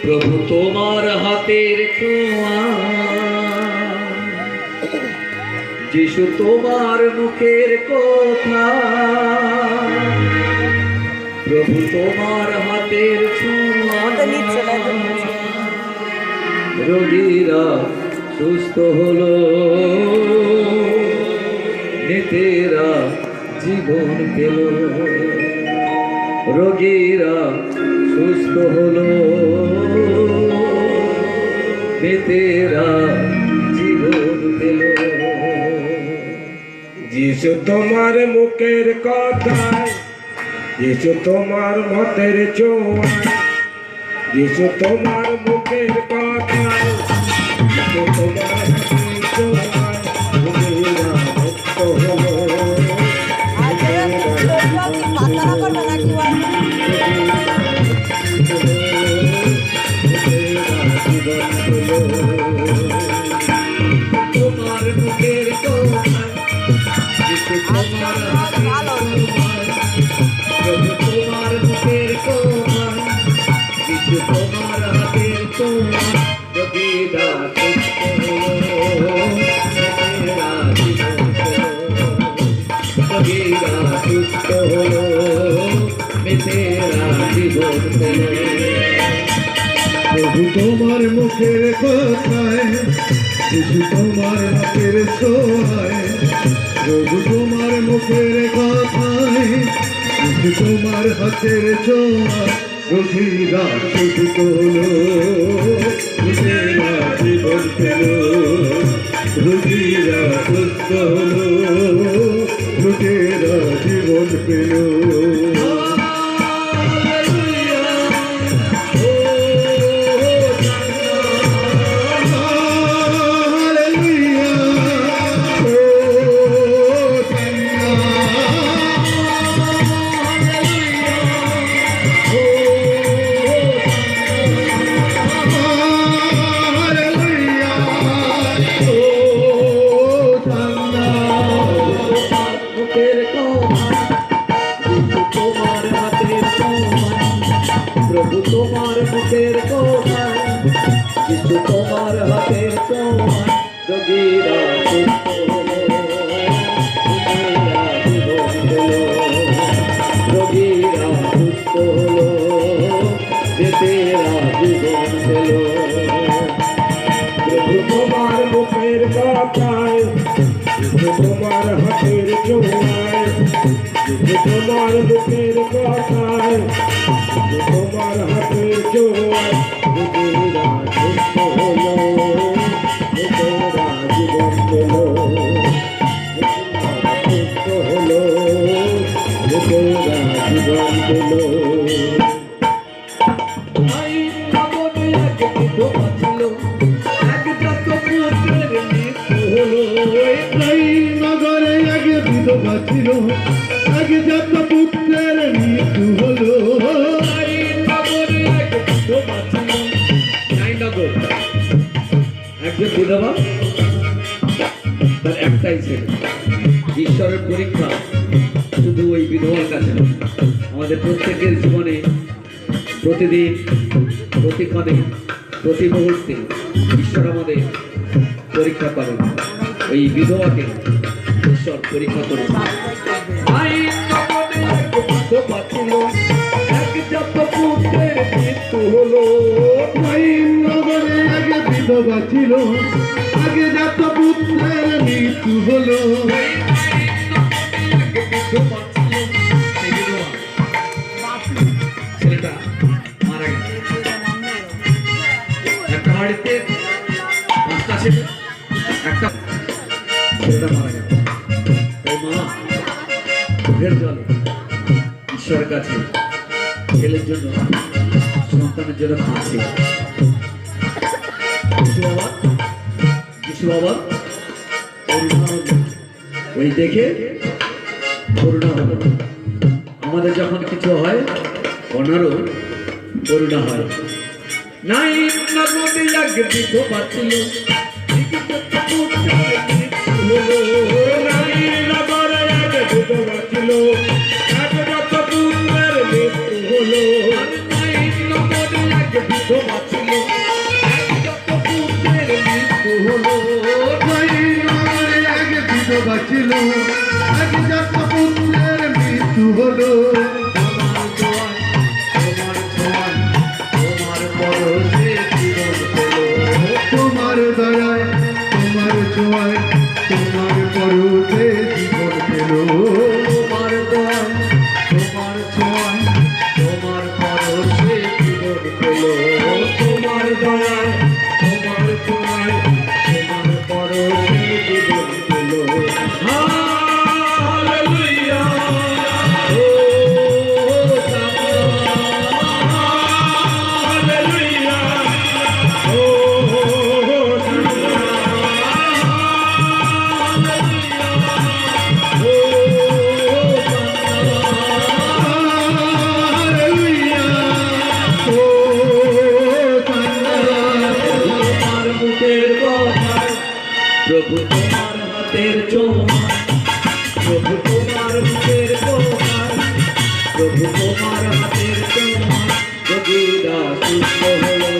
প্রভু তোমার হাতের ছোঁয়া, যিশু তোমার মুখের কথা, প্রভু তোমার হাতের ছোঁয়া, রোগীরা সুস্থ হলো, নেতেরা জীবন পেল, রোগীরা সুস্থ হলো, নেতেরা জীবন পেল। যিশু তোমার মুখের কথায়, যিশু তোমার মতের ছোঁয়ায়, যিশু তোমার মুখের কথায়, যিশু তোমার হাতের ছোঁয়ায়, রোগীরা মুক্ত হলো, তোমার মুখের কথায়, যিশু তোমার হাতের ছোঁয়ায়, প্রভু তোমার মুখের কথায়, যিশু তোমার হাতের ছোঁয়ায়, রোগীরা সুস্থ হলো, নেতেরা জীবন পেল, রোগীরা সুস্থ হলো, নেতেরা জীবন পেল। প্রভু তোমার মুখের কথায়, যিশু তোমার হাতের ছোঁয়ায়, প্রভু তোমার মুখের কথায়, যিশু তোমার হাতের ছোঁয়ায়, রোগীরা সুস্থ হলো, নেতেরা জীবন পেল, রোগীরা সুস্থ হলো, নেতেরা জীবন পেল। প্রভু তোমার মুখের কথায়, যিশু তোমার হাতের ছোঁয়ায়, রোগীরা সুস্থ হলো, নেতেরা জীবন পেল, রোগীরা সুস্থ হলো, নেতেরা জীবন পেল। প্রভু তোমার মুখের কথায়, যিশু তোমার হাতের ছোঁয়ায়, যিশু তোমার মুখের কথায়, যিশু তোমার হাতের ছোঁয়ায়, রোগীরা সুস্থ হলো, নেতেরা জীবন পেল, সুস্থ হলো, নেতেরা জীবন পেল। নগরে আগে বিধবা ছিল, আগে যত পুত্রের মৃত্যু হলো, একজন বিধবা, তার একটাই ছেলে। ঈশ্বরের পরীক্ষা শুধু ওই বিধবার কাছে না, আমাদের প্রত্যেকের জীবনে প্রতিদিন, প্রতিক্ষণে, প্রতি মুহূর্তে ঈশ্বর আমাদের পরীক্ষা করেন। ওই বিধবাকে ঈশ্বর পরীক্ষা করেছে। মৃত্যু হলো, নগরে আগে বিধবা ছিল, আগে যত পুত্রের মৃত্যু হলো, ছেলেটা মারা গেছে। একটা বাড়িতে 5টা ছেলে, একটা ছেলেটা মারা গেছে। ওই মা চোখের জলে ঈশ্বরের কাছে ছেলের জন্য, সন্তানের জন্য কাঁদছে। যিশু বাবা করুণা হলো, ওই দেখে করুণা হলো। আমাদের যখন কিছু হয় ওনারও করুণা হয়। নাই নগরে আগে বিধবা ছিল, নাই নগরে আগে বিধবা ছিল, আগে যত পুত্রের মৃত্যু হলো, নাই নগরে এক বিধবা ছিল, যত পুত্রের মৃত্যু হলো। এক বিধবা ছিল, এক যত পুত্রের মৃত্যু হলো। তোমার দোয়ায়, তোমার ছোঁয়ায়, তোমার পরশে জীবন পেল। তোমার দয়ায়, তোমার ছোঁয়ায়, তোমার পরশে জীবন পেল। তোমার দোয়ায়, তোমার ছোঁয়ায়, তোমার পরশে জীবন পেল। তোমার দয়ায়, তোমার ছোঁয়ায়, তোমার পরশে জীবন পেল। হালেলুয়া, ও হালেলুয়া, ও হালেলুয়া, ও তোমার মুখের কথা, প্রভু তোমার হাতের ছোঁয়া, প্রভু তোমার মুখের কথা, প্রভু তোমার হাতের ছোঁয়া, রোগীরা সুস্থ হলো,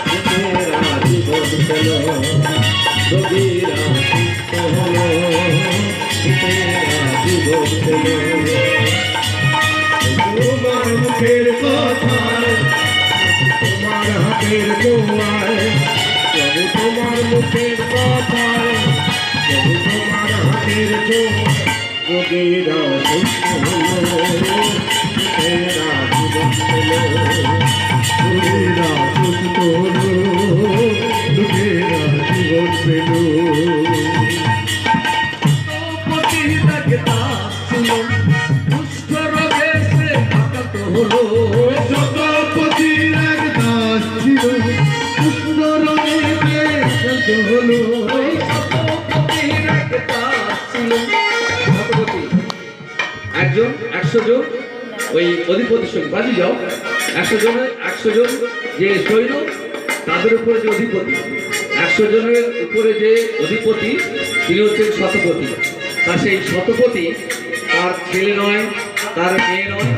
মুখেরা জীবন পেল। রোগীরা সুস্থ হলো, মুখেরা জীবন পেল। তোমার মুখের কথায়, তোমার হাতের ছোঁয়ায়, প্রভু তোমার মুখের কথায়, প্রভু তোমার হাতের ছোঁয়ায়, রোগীরা সুস্থ হলো, মুখেরা জীবন পেল। লোকেরা সুস্থ হলো, লোকেরা জীবন পেল। প্রতি ডাক্তার ছিল, কুষ্ঠ রোগে সে আঘাত হলো। জগৎপতির এক দাস ছিল, কৃষ্ণ রঙে আক্রান্ত হলো। ওই শতপতি ডাক্তার ছিল, শতপতি একজন 100 জন ওই অধিপতির সঙ্গে বাজি যাও, 100 জন যে সৈন্য তাদের উপরে যে অধিপতি, 100 জনের উপরে যে অধিপতি তিনি হচ্ছেন শতপতি। তা সেই শতপতি তার ছেলে নয়, তার মেয়ে নয়,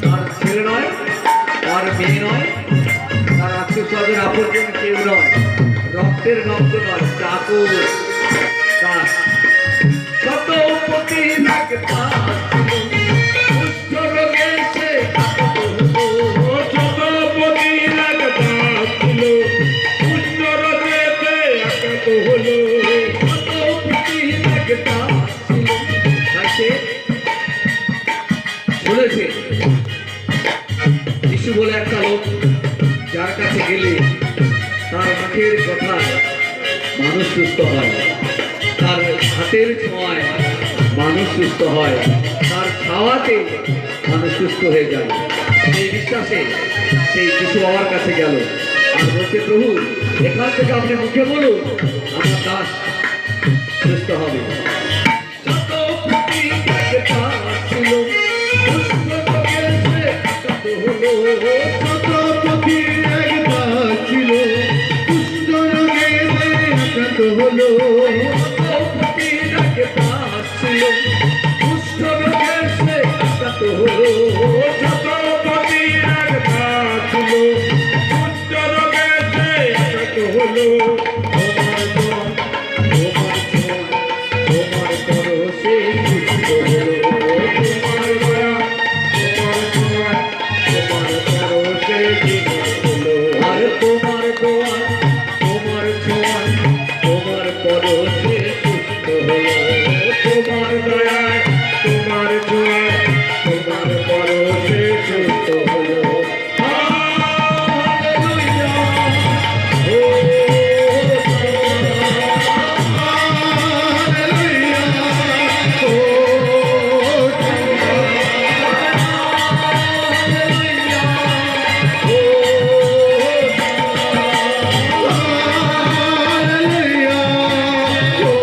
তার ছেলে নয়, তার মেয়ে নয়, তার আত্মীয় স্বজন আপনজন কেউ নয়, রক্তের রক্ত নয়, চাকর দাস। শতপতি ডাক্তার ছিল, কুষ্ঠ রোগে সে আঘাত হলো। শতপতি এক দাস ছিল, কুষ্ঠ রোগেতে আক্রান্ত হলো। শতপতি ডাক্তার ছিল, তাই সে শুনেছে যিশু বলে একটা লোক যার কাছে গেলে তার মুখের কথায় মানুষ সুস্থ হয়, তার হাতের ছোঁয়ায় মানুষ সুস্থ হয়, তার খাওয়াতে মানুষ সুস্থ হয়ে যায়। সেই বিশ্বাসে সেই যিশু বাবার কাছে গেল আর বলছে, প্রভু এখান থেকে আপনি মুখে বলুন, আমার দাস সুস্থ হবে। শতপতি ডাক্তার ছিল, কুষ্ঠ রোগে সে আক্রান্ত হলো। শতপতির এক দাস ছিল, কৃষ্ণ রঙে আক্রান্ত হলো। শতপতি ডাক্তার ছিল, কুষ্ঠ রোগে সে আক্রান্ত হলো। শতপতি এক দাস ছিল, কুষ্ঠ রোগেতে আক্রান্ত হলো। তোমার দোয়া, তোমার ছোঁয়া, তোমার পরশে সুস্থ হলো। তোমার দয়া, তোমার ছোঁয়া, তোমার পরশে জীবন হলো। আর তোমার দোয়া, তোমার ছোঁয়া, তোমার পরশে সুস্থ হলো। তোমার দয়ায়, তোমার ছোঁয়া, তোমার পরশে সুস্থ হলো। হালেলুয়া, ও হালেলুয়া, ও হালেলুয়া, ও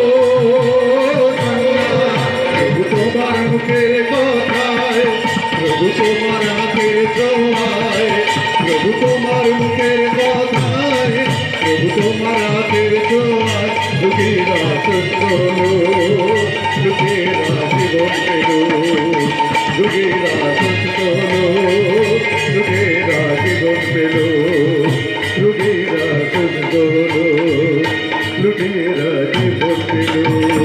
প্রভু তোমার মুখের কথায়, প্রভু তোমার হাতের ছোঁয়ায়, প্রভু তোমার মুখের কথায়, প্রভু তোমার হাতের ছোঁয়ায়, লোকেরা সুস্থ হলো, লোকেরা জীবন পেল, লোকেরা সুস্থ হলো, লোকেরা জীবন রাজে ভোট দিল